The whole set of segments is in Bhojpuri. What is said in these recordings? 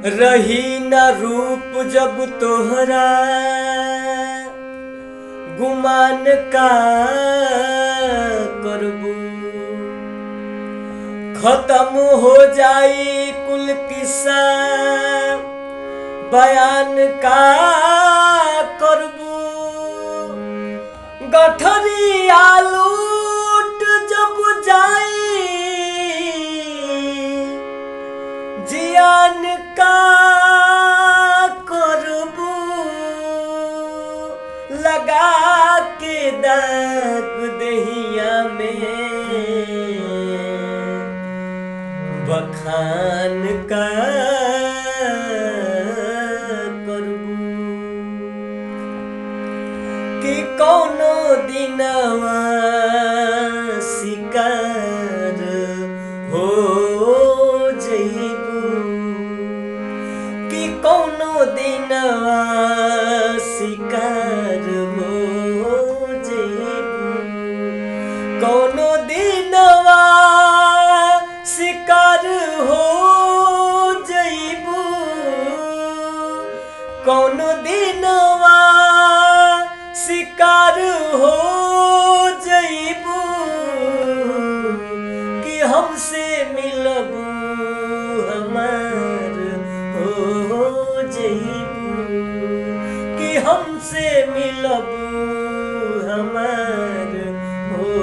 रही न रूप जब तोहरा गुमान का करबू। खत्म हो जाई कुल किस्सा बयान का करबू। गठरी आलूट जब जाई जियान का करबू। लगा के दाग दहिया में बखान का करबू। कि कौनो दिनवा शिकार हो जइबू। कि कौनो दिनवा शिकार हो जइबू। कौनो दिनवा शिकार हो जइबू। कौनो दिनवा शिकार हो जइबू। कि हमसे मिलबू हमार हो जइबू। कि हमसे मिलबू हमार हो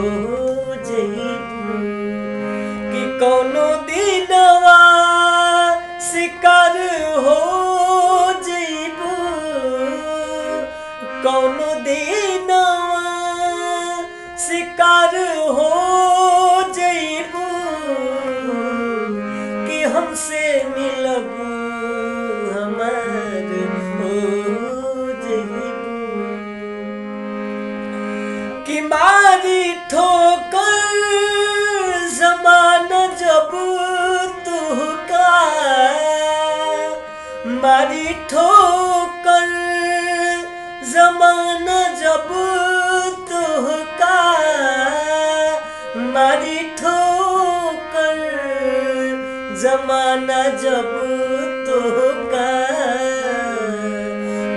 जइबू। कि कौनो दिनवा शिकार हो जइबू। कौनो दिनवा शिकार हो जइबू। कि हमसे मिलबू हमार हो जइबू। कि मारी ठोकर जमाना जब तुहका। मारी ठोकर जमाना जब तुहका। मारी ठोकर जमाना जब तुहका।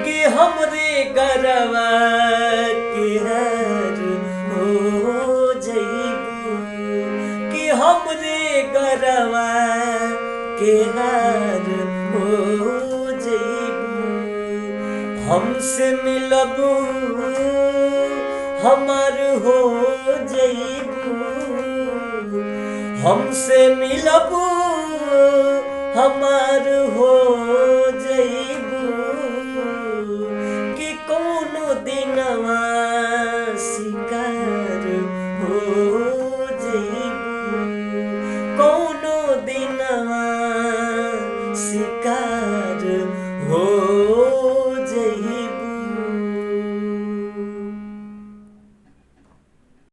कि हमरे गरवा के हार हो जइबू। कि हमरे गरवा के हार हो जइबू। हमसे मिलबू हमार हो जइबू। हमसे मिलबू हमार हो जइबू। कि कौनो दिनवा